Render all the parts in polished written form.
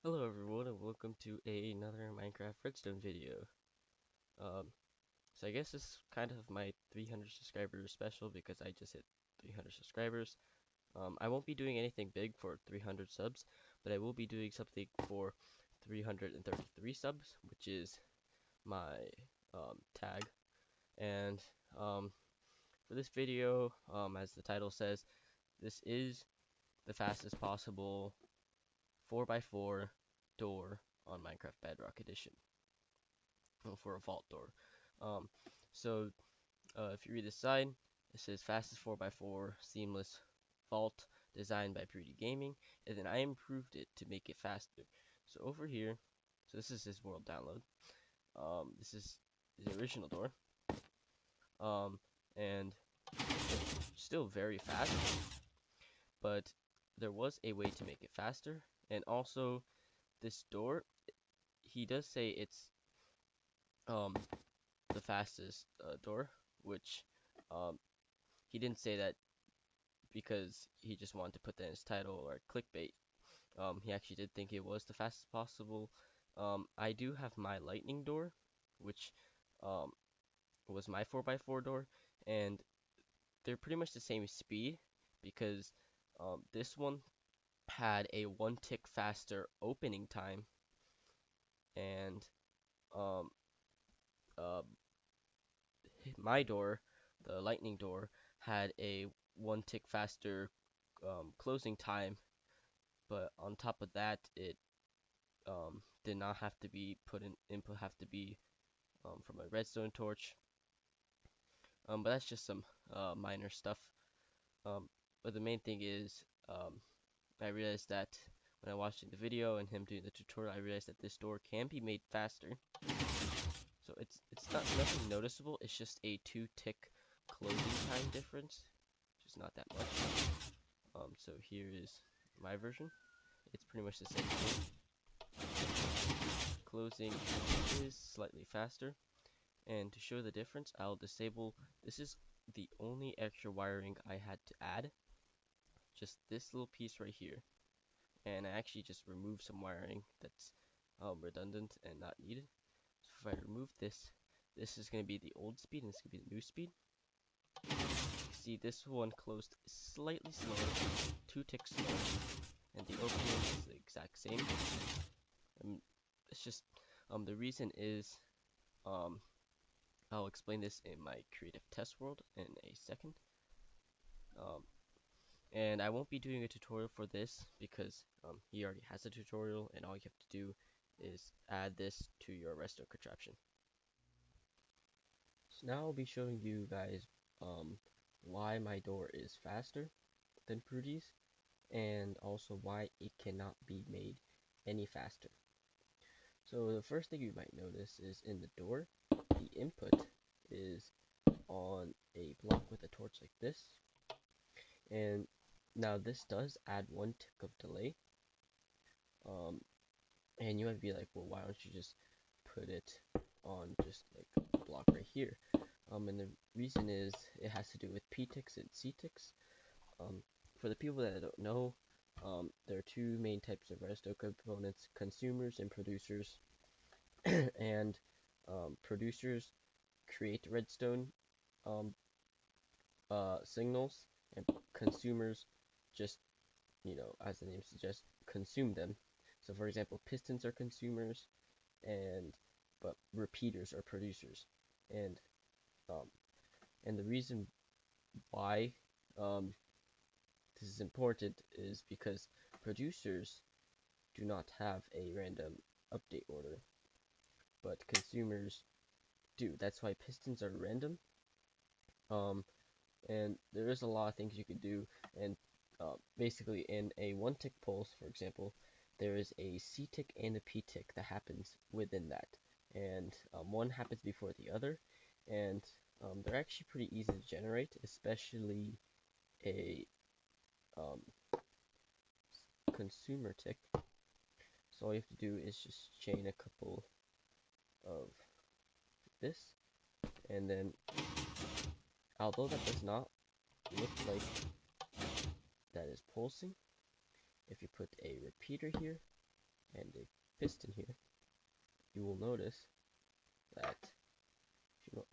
Hello everyone and welcome to another Minecraft Redstone video. Um, so I guess this is kind of my 300 subscribers special because I just hit 300 subscribers. I won't be doing anything big for 300 subs, but I will be doing something for 333 subs, which is my tag. And for this video, as the title says, this is the fastest possible 4x4 door on Minecraft Bedrock Edition. For a vault door. Um, if you read the sign, it says fastest 4x4 seamless vault designed by Pretty Gaming, and then I improved it to make it faster. So over here, so this is his world download. This is the original door. And it's still very fast, but there was a way to make it faster. And also, this door, he does say it's um the fastest door, which um, he didn't say that because he just wanted to put that in his title or clickbait. He actually did think it was the fastest possible. I do have my lightning door, which um, was my 4x4 door, and they're pretty much the same speed because this one had a 1 tick faster opening time, and um, uh, my door, the lightning door, had a 1 tick faster closing time, but on top of that, it did not have to be put in input have to be from a redstone torch. But that's just some minor stuff. Um, but the main thing is, I realized that when I watched the video and him doing the tutorial, I realized that this door can be made faster. So it's not nothing noticeable. It's just a 2 tick closing time difference, which is not that much. So here is my version. It's pretty much the same thing. Closing is slightly faster, and to show the difference, I'll disable. This is the only extra wiring I had to add, just this little piece right here, and I actually just removed some wiring that's redundant and not needed. So if I remove this, this is going to be the old speed and this is going to be the new speed. See, this one closed slightly slower, 2 ticks slower, and the opening is the exact same. It's just the reason is um, I'll explain this in my creative test world in a second. Um, and I won't be doing a tutorial for this because he already has a tutorial, and all you have to do is add this to your redstone contraption. So now I'll be showing you guys why my door is faster than Prudy's, and also why it cannot be made any faster. So the first thing you might notice is in the door, the input is on a block with a torch like this. And now this does add 1 tick of delay. And you might be like, well, why don't you just put it on just like a block right here? And the reason is it has to do with P ticks and C ticks. For the people that don't know, there are two main types of redstone components: consumers and producers. And producers create redstone um, signals, and consumers just, as the name suggests, consume them. So for example, pistons are consumers, and but repeaters are producers. And um, and the reason why this is important is because producers do not have a random update order, but consumers do. That's why pistons are random. And there is a lot of things you could do, and basically in a 1 tick pulse, for example, there is a C tick and a P tick that happens within that, and one happens before the other, and they're actually pretty easy to generate, especially a um, consumer tick. So all you have to do is just chain a couple of this, and then although that does not look like that is pulsing, if you put a repeater here and a piston here, you will notice that,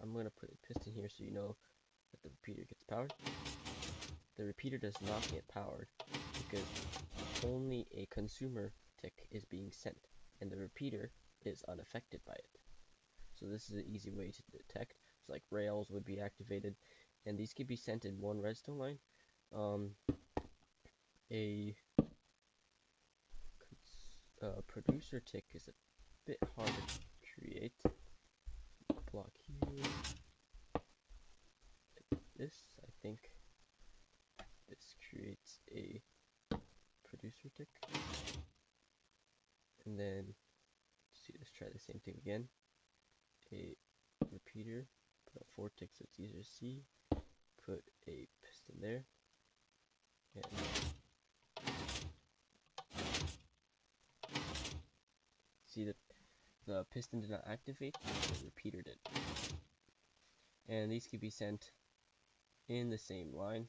I'm going to put a piston here so you know that the repeater gets powered. The repeater does not get powered because only a consumer tick is being sent, and the repeater is unaffected by it. So this is an easy way to detect. It's like rails would be activated, and these could be sent in one redstone line. A producer tick is a bit hard to create. Block here. Like this, I think this creates a producer tick. And then, let's try the same thing again. A repeater, put a 4 tick so it's easier to see. Put a piston there. And see that the piston did not activate, the repeater did. And these can be sent in the same line.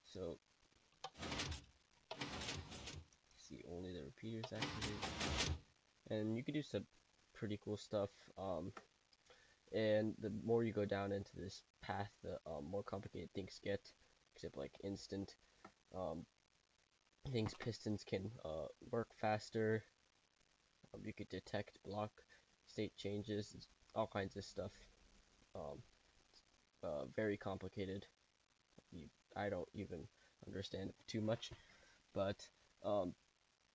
So, see only the repeaters activate. And you can do some pretty cool stuff. And the more you go down into this path, the more complicated things get. Except like instant things, pistons can work faster. You could detect block state changes, all kinds of stuff. Very complicated. I don't even understand it too much, but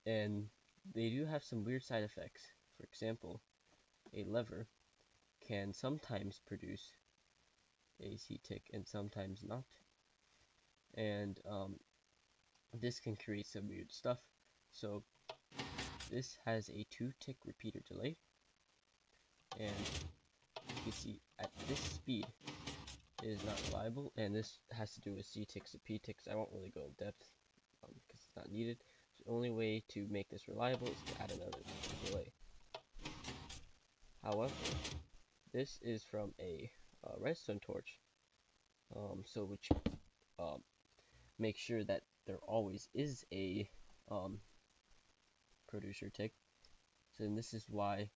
and they do have some weird side effects. For example, a lever can sometimes produce a C-tick and sometimes not, and this can create some weird stuff. So this has a 2-tick repeater delay, and you can see at this speed it is not reliable, and this has to do with C-ticks and P-ticks. I won't really go in depth because it's not needed. The only way to make this reliable is to add another delay. However, this is from a redstone torch, so which make sure that there always is a producer tick. So then this is why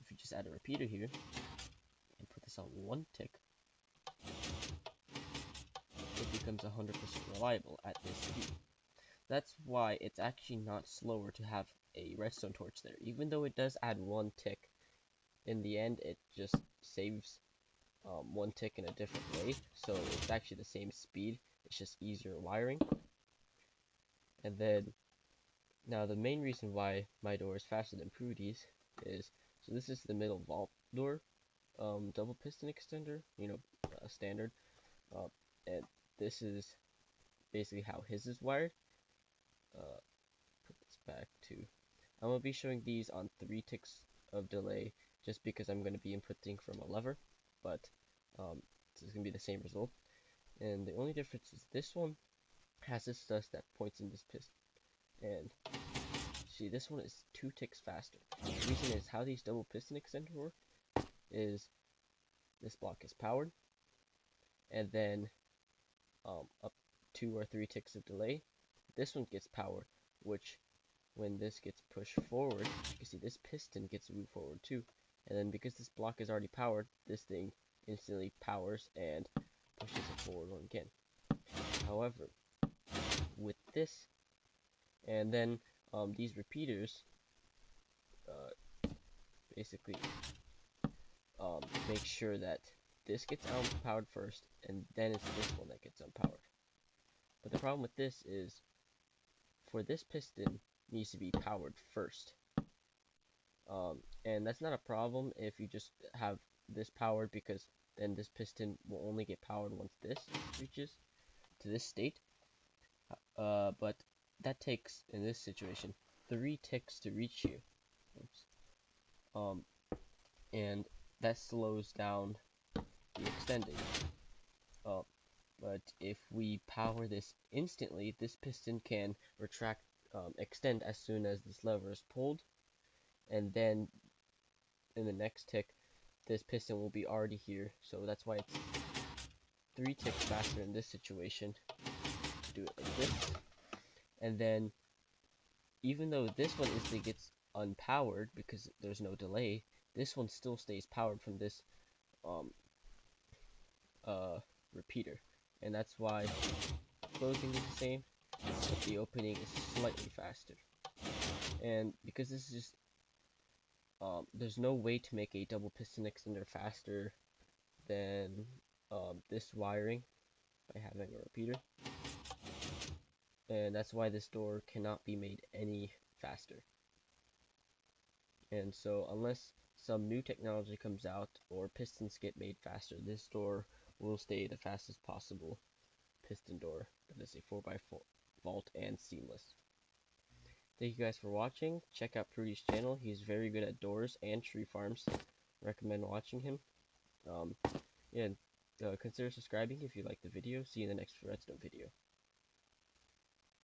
if you just add a repeater here and put this on 1 tick, it becomes 100% reliable at this speed. That's why it's actually not slower to have a redstone torch there. Even though it does add 1 tick, in the end it just saves 1 tick in a different way. So it's actually the same speed, it's just easier wiring. And then, now the main reason why my door is faster than Prudy's is, so this is the middle vault door, double piston extender, standard, and this is basically how his is wired. Put this back to, I'm going to be showing these on 3 ticks of delay, just because I'm going to be inputting from a lever, but this is going to be the same result. And the only difference is this one has this dust that points in this piston, and see, this one is 2 ticks faster. The reason is how these double piston extenders work is this block is powered, and then up 2 or 3 ticks of delay, this one gets powered, which when this gets pushed forward, you can see this piston gets moved forward too. And then because this block is already powered, this thing instantly powers and pushes it forward again. However, with this, and then these repeaters basically make sure that this gets unpowered first, and then it's this one that gets unpowered. But the problem with this is, for this piston needs to be powered first. And that's not a problem if you just have this powered, because then this piston will only get powered once this reaches to this state. But that takes, in this situation, 3 ticks to reach here. Oops. And that slows down the extending. But if we power this instantly, this piston can extend as soon as this lever is pulled, and then in the next tick, this piston will be already here. So that's why it's 3 ticks faster in this situation to do it like this. And then even though this one instantly gets unpowered because there's no delay, this one still stays powered from this um, repeater, and that's why closing is the same, but the opening is slightly faster. And because this is just there's no way to make a double piston extender faster than this wiring by having a repeater, and that's why this door cannot be made any faster. And so unless some new technology comes out or pistons get made faster, this door will stay the fastest possible piston door that is a 4x4 vault and seamless. Thank you guys for watching. Check out Prudy's channel. He's very good at doors and tree farms. Recommend watching him. Yeah, consider subscribing if you like the video. See you in the next Redstone video.